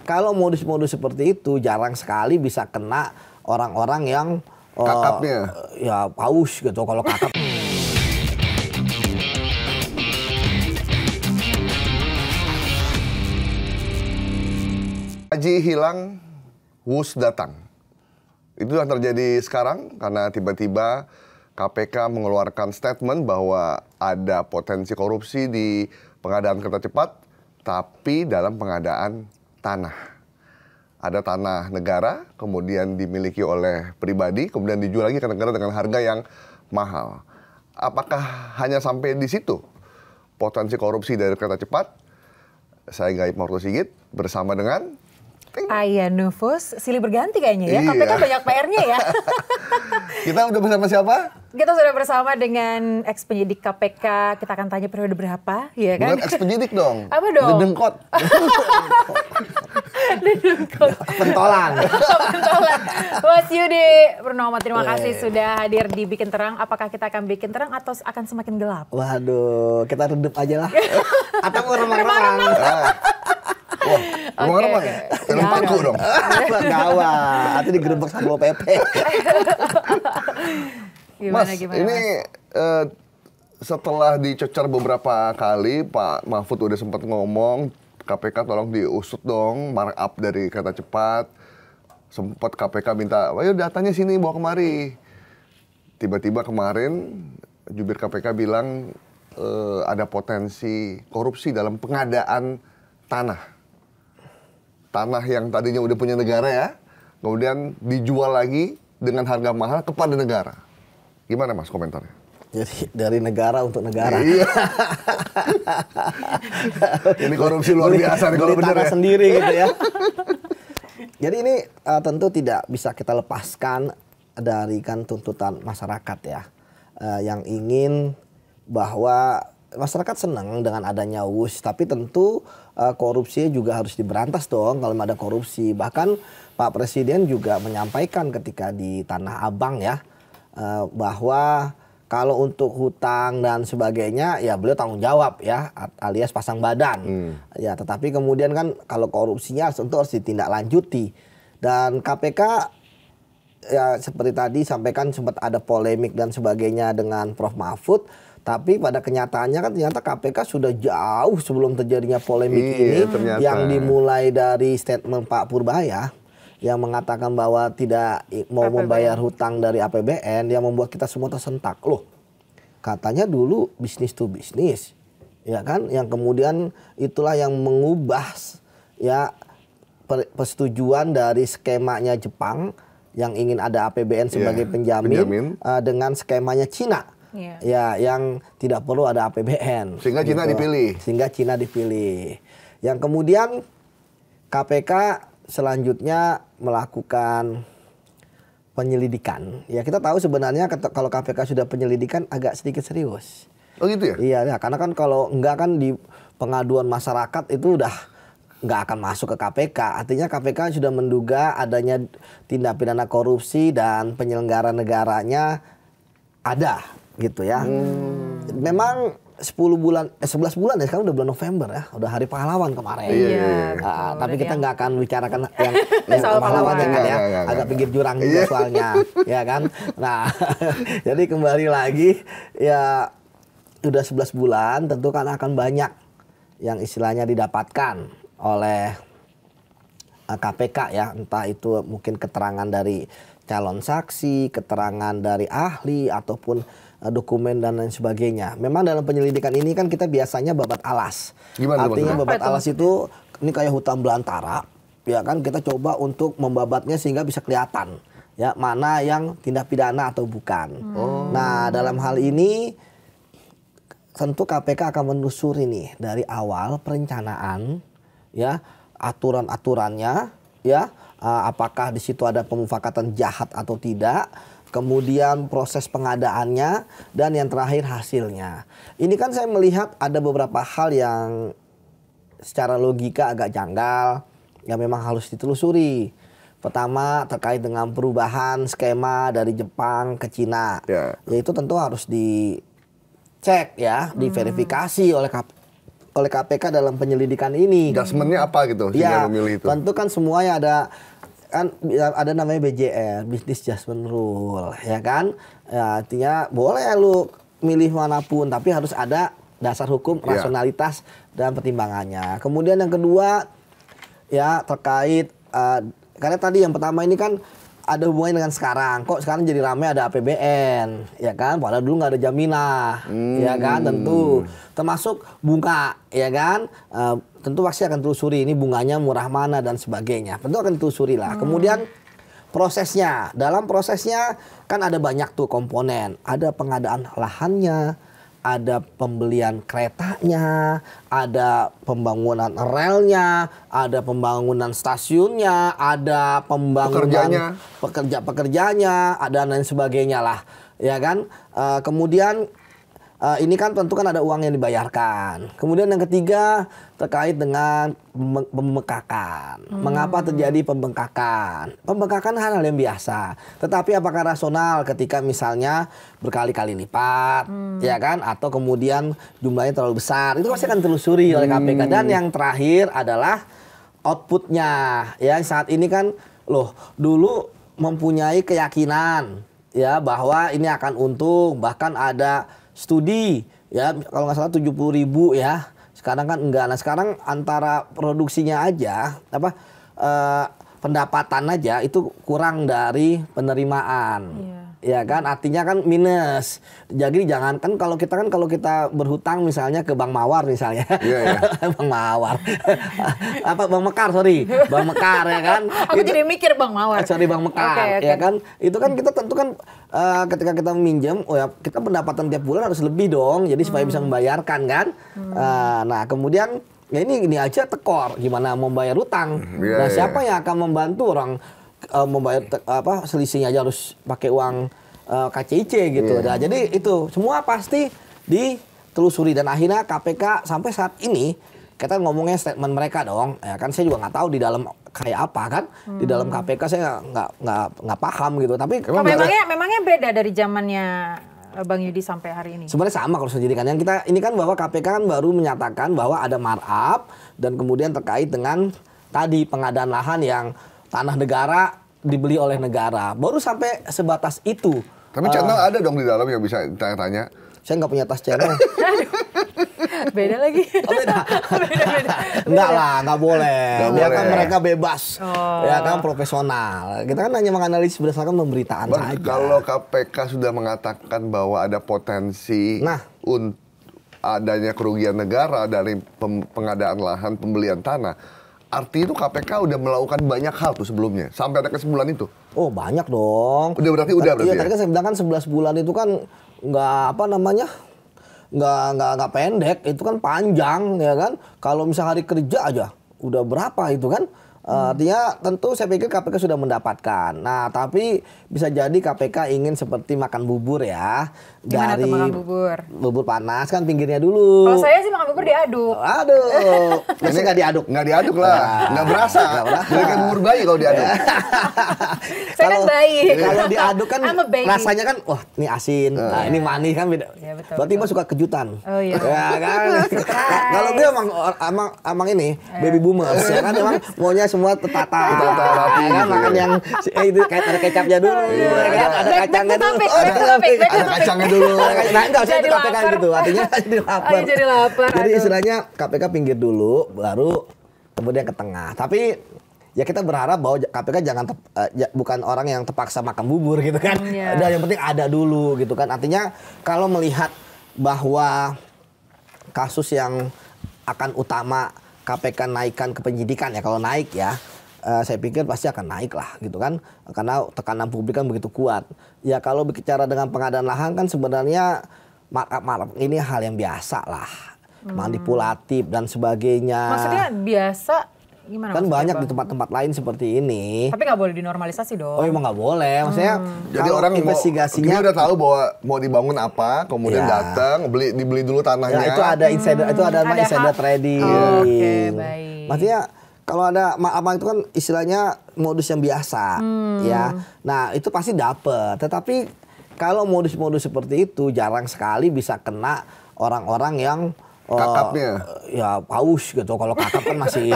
kalau modus-modus seperti itu jarang sekali bisa kena orang-orang yang kakapnya. Ya paus gitu kalau kakap. Haji hilang, Wus datang. Itu yang terjadi sekarang karena tiba-tiba KPK mengeluarkan statement bahwa ada potensi korupsi di pengadaan kereta cepat, tapi dalam pengadaan tanah. Ada tanah negara, kemudian dimiliki oleh pribadi, kemudian dijual lagi ke negara dengan harga yang mahal. Apakah hanya sampai di situ potensi korupsi dari kereta cepat? Saya Gaib Morto Sigit bersama dengan Ayah Nufus, silih berganti kayaknya ya. Iya. KPK banyak PR-nya ya. Kita udah bersama siapa? Kita sudah bersama dengan ex penyidik KPK. Kita akan tanya periode berapa, ya kan? Bukan ex penyidik dong. Apa dong? Dedengkot. Dedengkot. Pentolan. Pentolan. Mas Yudi Purnomo, terima kasih sudah hadir di Bikin Terang. Apakah kita akan bikin terang atau akan semakin gelap? Waduh, kita redup aja lah. Atau mau remang-remang. Remang-remang ya? Film paku dong. Gawat, nanti digerebek sama PP. Gimana, Mas, gimana, ini Mas? Setelah dicecar beberapa kali, Pak Mahfud udah sempat ngomong, KPK tolong diusut dong, markup dari kereta cepat. Sempat KPK minta, ayo datanya sini, bawa kemari. Tiba-tiba kemarin, jubir KPK bilang ada potensi korupsi dalam pengadaan tanah. Tanah yang tadinya udah punya negara ya, kemudian dijual lagi dengan harga mahal kepada negara. Gimana Mas komentarnya? Jadi dari negara untuk negara. Iya. Ini korupsi luar biasa nih kalau benar ya. Sendiri gitu ya. Jadi ini tentu tidak bisa kita lepaskan dari kan tuntutan masyarakat ya. Yang ingin bahwa masyarakat senang dengan adanya WUS, tapi tentu korupsi juga harus diberantas dong kalau ada korupsi. Bahkan Pak Presiden juga menyampaikan ketika di Tanah Abang ya, bahwa kalau untuk hutang dan sebagainya ya beliau tanggung jawab ya, alias pasang badan. Ya, tetapi kemudian kan kalau korupsinya tentu harus ditindaklanjuti. Dan KPK ya seperti tadi sampaikan sempat ada polemik dan sebagainya dengan Prof Mahfud. Tapi pada kenyataannya kan ternyata KPK sudah jauh sebelum terjadinya polemik ini. Ternyata. Yang dimulai dari statement Pak Purbaya yang mengatakan bahwa tidak mau membayar hutang dari APBN, yang membuat kita semua tersentak. Loh, katanya dulu bisnis to bisnis, ya kan? Yang kemudian itulah yang mengubah ya persetujuan dari skemanya Jepang yang ingin ada APBN sebagai penjamin. Dengan skemanya Cina. Ya, yang tidak perlu ada APBN. Sehingga Cina dipilih. Sehingga Cina dipilih. Yang kemudian KPK selanjutnya melakukan penyelidikan. Ya kita tahu sebenarnya kalau KPK sudah penyelidikan agak sedikit serius. Oh gitu ya? Iya, ya, karena kan kalau enggak kan di pengaduan masyarakat itu udah nggak akan masuk ke KPK. Artinya KPK sudah menduga adanya tindak pidana korupsi dan penyelenggara negaranya ada. Gitu ya. Memang 11 bulan ya, sekarang udah bulan November ya, udah hari pahlawan kemarin. Iya. Tapi kita nggak akan bicarakan yang pahlawan kan ya, agak pinggir jurang juga soalnya, ya kan. Nah, jadi kembali lagi ya udah 11 bulan, tentu kan akan banyak yang istilahnya didapatkan oleh KPK ya, entah itu mungkin keterangan dari calon saksi, keterangan dari ahli ataupun dokumen dan lain sebagainya. Memang dalam penyelidikan ini kan kita biasanya babat alas. Gimana, artinya babat itu? alas itu ini kayak hutan belantara, ya kan, kita coba untuk membabatnya sehingga bisa kelihatan ya mana yang tindak pidana atau bukan. Nah, dalam hal ini tentu KPK akan menelusuri nih dari awal perencanaan ya, aturan-aturannya ya, apakah di situ ada pemufakatan jahat atau tidak. Kemudian proses pengadaannya, dan yang terakhir hasilnya. Ini kan saya melihat ada beberapa hal yang secara logika agak janggal, yang memang harus ditelusuri. Pertama terkait dengan perubahan skema dari Jepang ke Cina. Yaitu tentu harus dicek ya, diverifikasi oleh oleh KPK dalam penyelidikan ini. Adjustment-nya apa gitu sehingga Ya, memilih itu? tentu kan semuanya ada namanya BJR, Business Judgment Rule, ya kan? Ya, artinya boleh lu milih manapun, tapi harus ada dasar hukum, rasionalitas dan pertimbangannya. Kemudian yang kedua, ya terkait karena tadi yang pertama ini kan ada hubungannya dengan sekarang. Kok sekarang jadi ramai ada APBN, ya kan? Padahal dulu nggak ada jaminan, ya kan? Tentu termasuk bunga, ya kan? Tentu pasti akan telusuri ini bunganya murah mana dan sebagainya. Tentu akan telusuri lah. Kemudian prosesnya, dalam prosesnya kan ada banyak tuh komponen. Ada pengadaan lahannya, ada pembelian keretanya, ada pembangunan relnya, ada pembangunan stasiunnya, ada pembangunan pekerjanya, ada lain sebagainya lah, ya kan? Kemudian ini kan tentu kan ada uang yang dibayarkan. Kemudian yang ketiga terkait dengan pembengkakan. Mengapa terjadi pembengkakan? Pembengkakan hal yang biasa. Tetapi apakah rasional ketika misalnya berkali-kali lipat, ya kan? Atau kemudian jumlahnya terlalu besar? Itu pasti akan telusuri oleh KPK. Dan yang terakhir adalah outputnya. Ya saat ini kan dulu mempunyai keyakinan ya bahwa ini akan untung, bahkan ada studi ya kalau nggak salah 70.000 ya, sekarang kan enggak. Nah sekarang antara produksinya aja pendapatan aja itu kurang dari penerimaan, ya kan, artinya kan minus. Jadi jangan kan kalau kita berhutang misalnya ke Bank Mawar misalnya, Bank Mawar, Bank Mekar Bank Mekar ya kan. Aku jadi mikir Bank Mawar. Bank Mekar, ya kan. Itu kan kita tentu kan ketika kita meminjam, kita pendapatan tiap bulan harus lebih dong, jadi supaya bisa membayarkan kan. Nah kemudian ya ini aja tekor, gimana membayar utang. Nah siapa yang akan membantu orang membayar selisihnya aja harus pakai uang KCIC gitu. Nah, jadi itu semua pasti ditelusuri dan akhirnya KPK sampai saat ini kita ngomongnya statement mereka dong. Ya kan saya juga nggak tahu di dalam kayak apa kan. Di dalam KPK saya nggak paham gitu. Tapi memangnya beda dari zamannya Bang Yudi sampai hari ini? Sebenarnya sama kalau penyidikan. Yang kita ini kan bahwa KPK kan baru menyatakan bahwa ada markup dan kemudian terkait dengan tadi pengadaan lahan yang tanah negara dibeli oleh negara. Baru sampai sebatas itu. Tapi channel ada dong di dalam yang bisa tanya-tanya. Saya nggak punya tas channel. Beda lagi. Oh, beda. Enggak lah, nggak boleh. Ya kan mereka bebas. Ya kan profesional. Kita kan hanya menganalisis berdasarkan pemberitaan saja. Kalau KPK sudah mengatakan bahwa ada potensi adanya kerugian negara dari pengadaan lahan, pembelian tanah, arti itu KPK udah melakukan banyak hal tuh sebelumnya sampai ada kesimpulan itu. Oh banyak dong. Berarti iya, ya. Tadi kan saya bilang kan 11 bulan itu kan nggak pendek, itu kan panjang ya kan. Kalau misalnya hari kerja aja udah berapa itu kan. Artinya tentu saya pikir KPK sudah mendapatkan. Nah tapi bisa jadi KPK ingin seperti makan bubur ya. Gimana dari tuh makan bubur? Bubur panas kan pinggirnya dulu. Kalau saya sih makan bubur diaduk. Aduh, biasanya nggak diaduk. Nggak diaduk lah, nggak berasa. Jadi kayak bubur bayi kalau diaduk. Saya kan bayi. Kalau diaduk kan rasanya kan, wah ini asin, ini manis kan beda. Ya, betul, berarti Mas suka kejutan. Oh iya. Ya kan. Kalau dia emang ini baby boomers ya kan, emang maunya semua tertata rapi kan, makan yang itu kayak ada kecapnya dulu, kan ada kacangnya dulu. Ada kacangnya dulu. Nah, enggak usah itu KPK gitu. Artinya jadi lapar. Jadi istilahnya KPK pinggir dulu baru kemudian ke tengah. Tapi ya kita berharap bahwa KPK bukan orang yang terpaksa makan bubur gitu kan. Dan yang penting ada dulu gitu kan. Artinya kalau melihat bahwa kasus yang akan utama KPK naikkan ke penyidikan ya, kalau naik ya, saya pikir pasti akan naik lah gitu kan, karena tekanan publik kan begitu kuat. Ya kalau bicara dengan pengadaan lahan kan sebenarnya ini hal yang biasa lah, manipulatif dan sebagainya. Maksudnya biasa gimana? Kan banyak di tempat-tempat lain seperti ini. Tapi nggak boleh dinormalisasi dong. Oh emang nggak boleh, maksudnya jadi orang investigasinya dia udah tahu bahwa mau dibangun apa, kemudian datang dibeli dulu tanahnya. Ya, itu ada insider, itu ada insider trading. Oke, baik. Maksudnya kalau ada apa itu kan istilahnya modus yang biasa, ya. Nah itu pasti dapet. Tetapi kalau modus-modus seperti itu jarang sekali bisa kena orang-orang yang Kakapnya? Ya paus gitu. Kalau kakap kan masih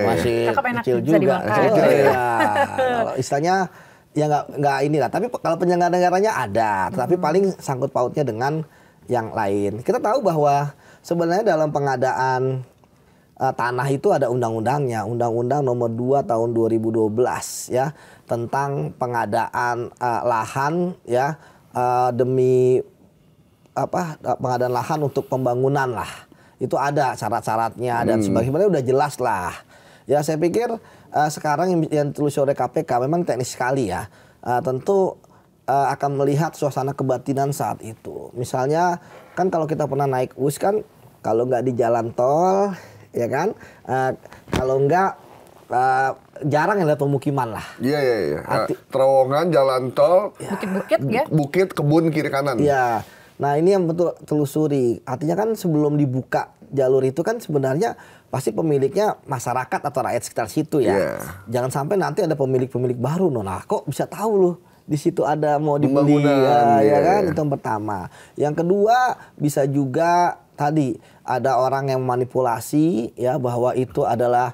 masih Kakap enak, kecil bisa juga. dimakan. Iya. Kalau istilahnya ya nggak inilah. Tapi kalau penyelenggara negaranya ada. Tapi paling sangkut pautnya dengan yang lain. Kita tahu bahwa sebenarnya dalam pengadaan tanah itu ada undang-undangnya, Undang-Undang Nomor 2 Tahun 2012 ya, tentang pengadaan lahan ya, demi pengadaan lahan untuk pembangunan lah. Itu ada syarat-syaratnya dan sebagainya, udah jelas lah. Ya saya pikir sekarang yang ditelusuri oleh KPK memang teknis sekali ya. Tentu akan melihat suasana kebatinan saat itu. Misalnya kan kalau kita pernah naik bus kan, kalau nggak di jalan tol ya kan, kalau nggak jarang yang lihat pemukiman lah. Iya. Terowongan, jalan tol, Bukit-bukit ya. bukit, kebun kiri kanan. Iya. Nah ini yang betul telusuri. Artinya kan sebelum dibuka jalur itu kan sebenarnya pasti pemiliknya masyarakat atau rakyat sekitar situ ya. Yeah. Jangan sampai nanti ada pemilik-pemilik baru. Nah kok bisa tahu loh di situ ada mau dibeli ya kan. Itu yang pertama. Yang kedua bisa juga tadi ada orang yang manipulasi ya bahwa itu adalah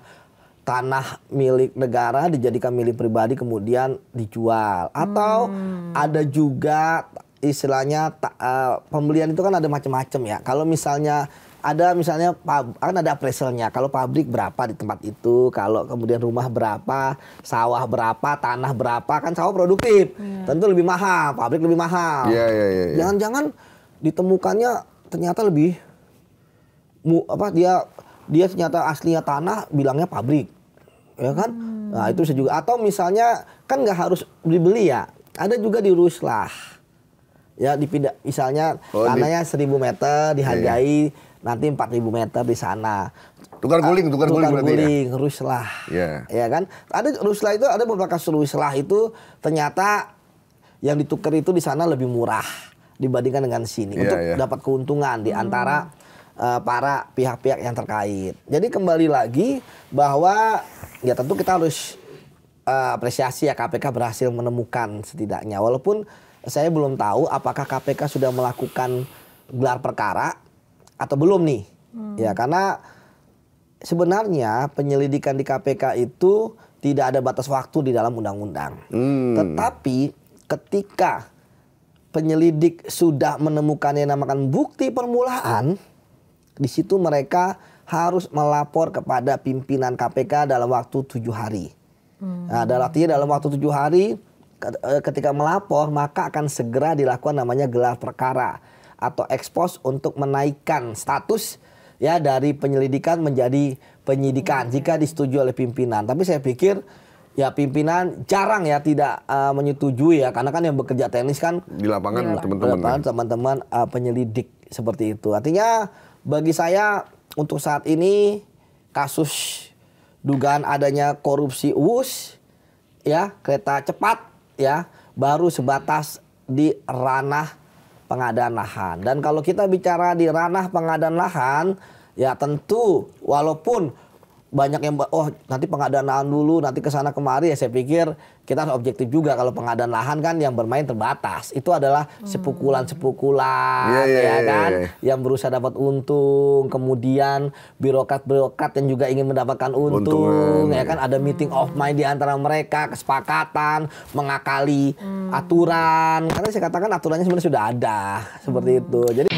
tanah milik negara dijadikan milik pribadi kemudian dijual. Atau ada juga istilahnya pembelian itu kan ada macam-macam ya. Kalau misalnya ada kan ada appraisalnya. Kalau pabrik berapa di tempat itu, kalau kemudian rumah berapa, sawah berapa, tanah berapa, kan sawah produktif. Tentu lebih mahal, pabrik lebih mahal. Iya. Jangan-jangan ditemukannya ternyata lebih dia ternyata aslinya tanah bilangnya pabrik. Ya kan? Nah, itu bisa juga. Atau misalnya kan nggak harus dibeli ya. Ada juga di ruslah. Ya dipindah, misalnya tanahnya 1.000 meter dihargai nanti 4.000 meter di sana. Tukar guling berarti ya? Ruslah. Yeah. Ya kan? Ada ruslah itu, ada beberapa kasus ruslah itu ternyata yang ditukar itu di sana lebih murah dibandingkan dengan sini untuk dapat keuntungan di antara para pihak-pihak yang terkait. Jadi kembali lagi bahwa ya tentu kita harus apresiasi ya KPK berhasil menemukan setidaknya, walaupun saya belum tahu apakah KPK sudah melakukan gelar perkara atau belum nih. Ya karena sebenarnya penyelidikan di KPK itu tidak ada batas waktu di dalam undang-undang. Tetapi ketika penyelidik sudah menemukan yang namakan bukti permulaan, di situ mereka harus melapor kepada pimpinan KPK dalam waktu 7 hari. Nah, dalam waktu 7 hari ketika melapor maka akan segera dilakukan namanya gelar perkara atau ekspos untuk menaikkan status ya dari penyelidikan menjadi penyidikan jika disetujui oleh pimpinan. Tapi saya pikir ya pimpinan jarang ya tidak menyetujui ya, karena kan yang bekerja teknis kan di lapangan teman-teman penyelidik seperti itu. Artinya bagi saya untuk saat ini kasus dugaan adanya korupsi UUS ya, kereta cepat ya, baru sebatas di ranah pengadaan lahan. Dan kalau kita bicara di ranah pengadaan lahan, ya tentu walaupun banyak yang nanti pengadaan lahan dulu, nanti ke sana kemari, ya saya pikir kita harus objektif juga. Kalau pengadaan lahan kan yang bermain terbatas. Itu adalah sepukulan-sepukulan yang berusaha dapat untung, kemudian birokrat-birokrat yang juga ingin mendapatkan untung, ya kan, ada meeting of mind di antara mereka, kesepakatan, mengakali aturan. Karena saya katakan aturannya sebenarnya sudah ada seperti itu. Jadi